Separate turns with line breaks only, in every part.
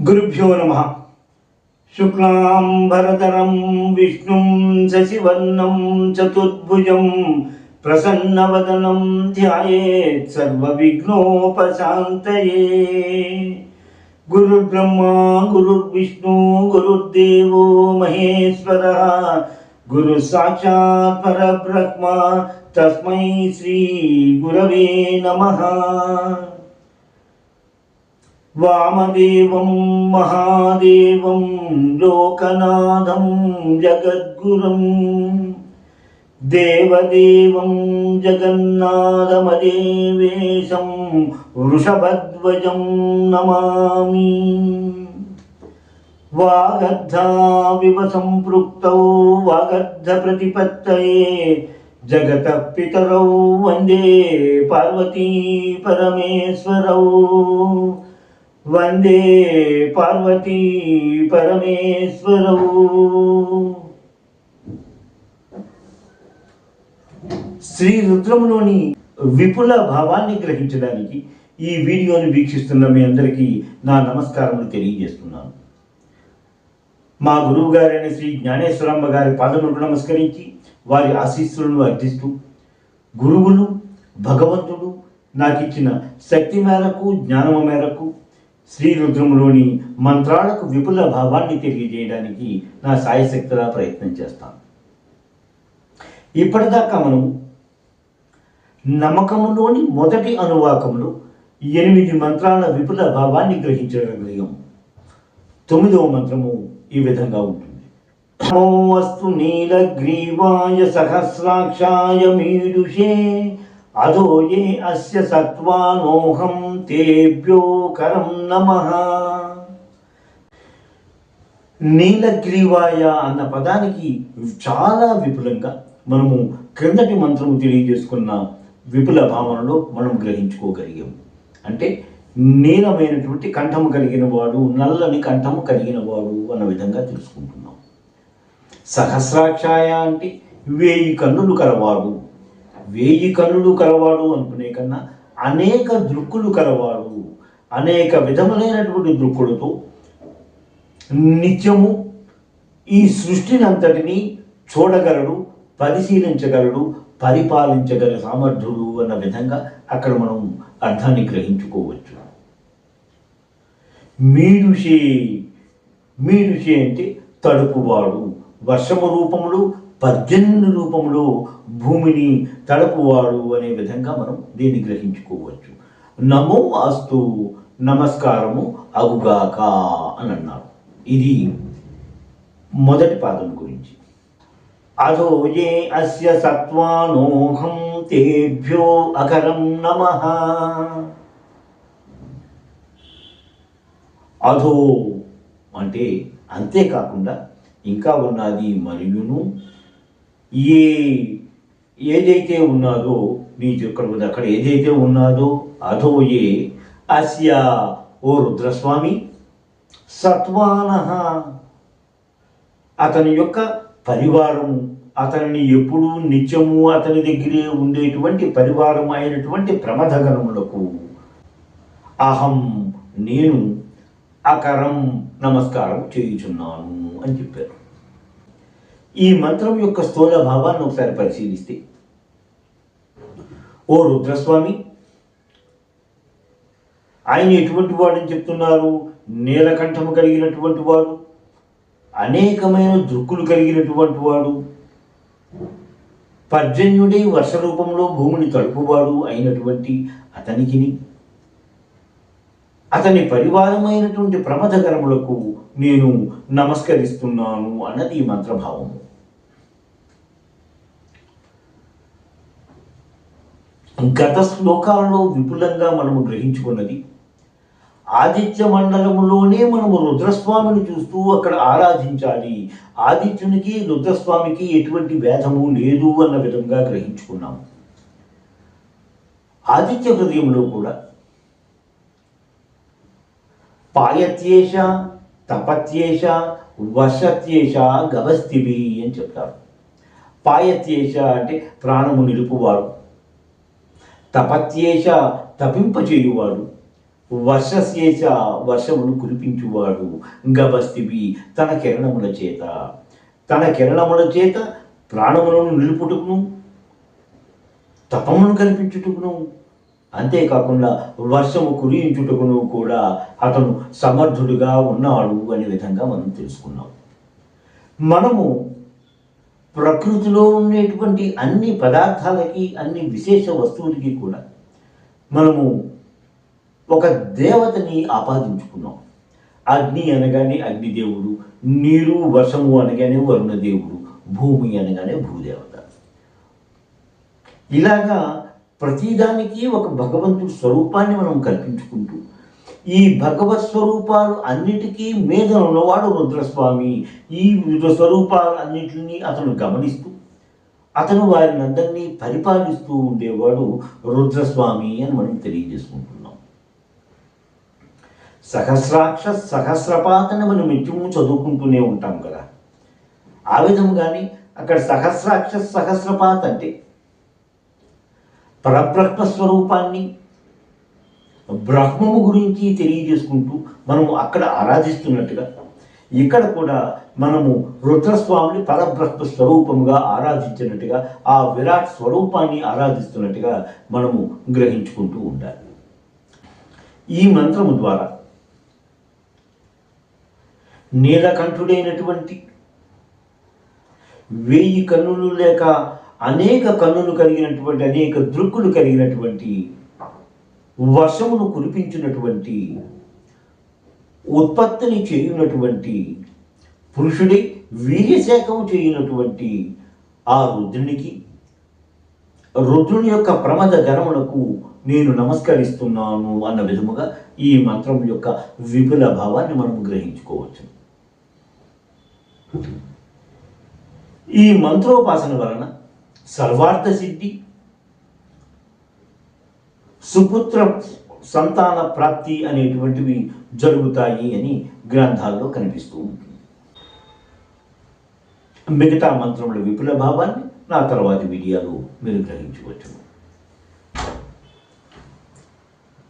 గురుభ్యో నమ. శుక్లాంబరధరం విష్ణుం శశివర్ణం చతుర్భుజం ప్రసన్నవదనం ధ్యాయేత్ సర్వవిఘ్నోపశాంతయే. గురుర్బ్రహ్మా గురుర్విష్ణు గురుర్దేవో మహేశ్వరః గురు సాక్షాత్ పరబ్రహ్మ తస్మై శ్రీ గురవే నమః. వామదేవం మహాదేవం లోకనాథం జగద్గురుం దేవదేవం జగన్నాథమదేవేశం వృషభధ్వజం నమామి. వాగర్ధావివ సంపృక్తౌ వాగర్ధ ప్రతిపత్తయే జగతః పితరౌ వందే పార్వతీ పరమేశ్వరౌ. వందే పార్వతీ పరమేశ్వరౌ. శ్రీ రుద్రములోని విపుల భావాన్ని గ్రహించడానికి ఈ వీడియోని వీక్షిస్తున్న మీ అందరికీ నా నమస్కారములు తెలియజేస్తున్నాను. మా గురువు గారైన శ్రీ జ్ఞానేశ్వరమ్మ గారి పాదములకు నమస్కరించి వారి ఆశీస్సులను అర్థిస్తూ, గురువులు భగవంతుడు నాకిచ్చిన శక్తి మేరకు జ్ఞానము మేరకు శ్రీ రుద్రములోని మంత్రాలకు విపుల భావాన్ని తెలియజేయడానికి నా సాయశక్తిలా ప్రయత్నం చేస్తాను. ఇప్పటిదాకా మనం నమ్మకములోని మొదటి అనువాకంలో 8 మంత్రాల విపుల భావాన్ని గ్రహించగలిగాము. 9వ మంత్రము ఈ విధంగా ఉంటుంది. నమోస్తు నీలగ్రీవాయ సహస్రాక్షాయ మీడుషే అధోయే అస్య సత్వానోహం తేభ్యో కరం నమః. నీలగ్రీవాయ అన్న పదానికి చాలా విపులంగా మనము క్రిందటి మంత్రము తెలియజేసుకున్న విపుల భావనలో మనం గ్రహించుకోగలిగాము. అంటే నీలమైనటువంటి కంఠము కలిగిన వాడు, నల్లని కంఠము కలిగిన వాడు అన్న విధంగా తెలుసుకుంటున్నాం. సహస్రాక్షాయ అంటే 1000 కన్నులు కలవాడు. 1000 కన్నులు కలవాడు అనుకునే కన్నా అనేక దృక్కులు కలవాడు, అనేక విధములైనటువంటి దృక్కులతో నిత్యము ఈ సృష్టిని అంతటినీ చూడగలడు, పరిశీలించగలడు, పరిపాలించగల సామర్థ్యుడు అన్న విధంగా అక్కడ మనం అర్థాన్ని గ్రహించుకోవచ్చు. మీడుషే, మీడుషే అంటే తడుపువాడు. వర్షము రూపములు, పర్జన్య రూపంలో భూమిని తడపువాడు అనే విధంగా మనం దీన్ని గ్రహించుకోవచ్చు. నమో అస్తు, నమస్కారము అగుగాక అని అన్నారు. ఇది మొదటి పాదం గురించి. అధోయే అస్య సత్వానోహం తేభ్యో అకరం నమః. అధో అంటే అంతేకాకుండా ఇంకా ఉన్నది మరియును ఏదైతే ఉన్నదో నీకు అక్కడ ఏదైతే ఉన్నదో అధోయే అస్య ఓ రుద్రస్వామి సత్వానః అతని యొక్క పరివారము, అతనిని ఎప్పుడూ నిత్యము అతని దగ్గరే ఉండేటువంటి పరివారం అయినటువంటి ప్రమథగణములకు అహం నేను అకరం నమస్కారం చేయుచున్నాను అని చెప్పారు. ఈ మంత్రం యొక్క స్థూల భావాన్ని ఒకసారి పరిశీలిస్తే, ఓ రుద్రస్వామి ఆయన ఎటువంటి వాడని చెప్తున్నారు? నీలకంఠము కలిగినటువంటి వాడు, అనేకమైన దృక్కులు కలిగినటువంటి వాడు, పర్జన్యుడై వర్ష రూపంలో భూమిని తడుపువాడు అయినటువంటి అతనికిని అతని పరివారమైనటువంటి ప్రమథగణములకు నేను నమస్కరిస్తున్నాను అన్నది ఈ మంత్రభావము. గత శ్లోకాలలో విపులంగా మనము గ్రహించుకున్నది ఆదిత్య మండలములోనే మనము రుద్రస్వామిని చూస్తూ అక్కడ ఆరాధించాలి, ఆదిత్యునికి రుద్రస్వామికి ఎటువంటి భేదము లేదు అన్న విధంగా గ్రహించుకున్నాము. ఆదిత్య హృదయంలో కూడా పాయత్యేష తపత్యేష వశత్యేష గవస్తిభి అని చెప్తారు. పాయత్యేష అంటే ప్రాణము నిలుపువాడు, తపత్యేష తపింపచేయువాడు, వర్షశేష వర్షమును కురిపించువాడు గభస్తివి తన కిరణముల చేత ప్రాణములను నిలుపుటకును తపమును కల్పించుటకును అంతేకాకుండా వర్షము కురియించుటకును కూడా అతను సమర్థుడుగా ఉన్నాడు అనే విధంగా మనం తెలుసుకున్నాం. మనము ప్రకృతిలో ఉండేటువంటి అన్ని పదార్థాలకి, అన్ని విశేష వస్తువులకి కూడా మనము ఒక దేవతని ఆపాదించుకున్నాం. అగ్ని అనగానే అగ్నిదేవుడు, నీరు వర్షము అనగానే వరుణదేవుడు, భూమి అనగానే భూదేవత. ఇలాగా ప్రతిదానికి ఒక భగవంతుడి స్వరూపాన్ని మనం కల్పించుకుంటూ ఈ భగవత్ స్వరూపాలు అన్నిటికీ మీద ఉన్నవాడు రుద్రస్వామి. ఈ స్వరూపాలు అన్నిటినీ అతను గమనిస్తూ అతను వారిని అందరినీ పరిపాలిస్తూ ఉండేవాడు రుద్రస్వామి అని మనం తెలియజేసుకుంటున్నాం. సహస్రాక్ష సహస్రపాతని మనం నిత్యము చదువుకుంటూనే ఉంటాం కదా. ఆ విధంగానే అక్కడ సహస్రాక్ష సహస్రపాత్ అంటే పరబ్రహ్మ స్వరూపాన్ని, బ్రహ్మము గురించి తెలియజేసుకుంటూ మనము అక్కడ ఆరాధిస్తున్నట్టుగా ఇక్కడ కూడా మనము రుద్రస్వామిని పరబ్రహ్మ స్వరూపముగా ఆరాధించినట్టుగా, ఆ విరాట్ స్వరూపాన్ని ఆరాధిస్తున్నట్టుగా మనము గ్రహించుకుంటూ ఉండాలి. ఈ మంత్రము ద్వారా నీలకంఠుడైనటువంటి 1000 కన్నులు లేక అనేక కన్నులు కలిగినటువంటి, అనేక దృక్కులు కలిగినటువంటి, వర్షమును కురిపించినటువంటి, ఉత్పత్తిని చేయునటువంటి పురుషుడి వీర్యశాఖము చేయునటువంటి ఆ రుద్రునికి, రుద్రుని యొక్క ప్రమద గణములకు నేను నమస్కరిస్తున్నాను అన్న విధముగా ఈ మంత్రం యొక్క విపుల భావాన్ని మనం గ్రహించుకోవచ్చు. ఈ మంత్రోపాసన వలన సర్వార్థ సిద్ధి, సుపుత్ర సంతాన ప్రాప్తి అనేటువంటివి జరుగుతాయి అని గ్రంథాల్లో కనిపిస్తూ ఉంటుంది. మిగతా మంత్రముల విపుల భావాన్ని నా తర్వాతి వీడియోలో మీరు గ్రహించవచ్చు.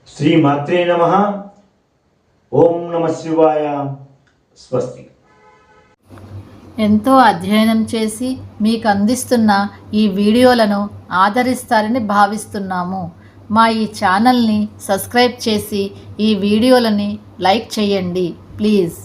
శ్రీమాత్రే నమః. ఓం నమః శివాయ. స్వస్తి.
ఎంతో అధ్యయనం చేసి మీకు అందిస్తున్న ఈ వీడియోలను ఆదరిస్తారని భావిస్తున్నాము. మా ఈ ఛానల్ని సబ్స్క్రైబ్ చేసి ఈ వీడియోలని లైక్ చేయండి ప్లీజ్.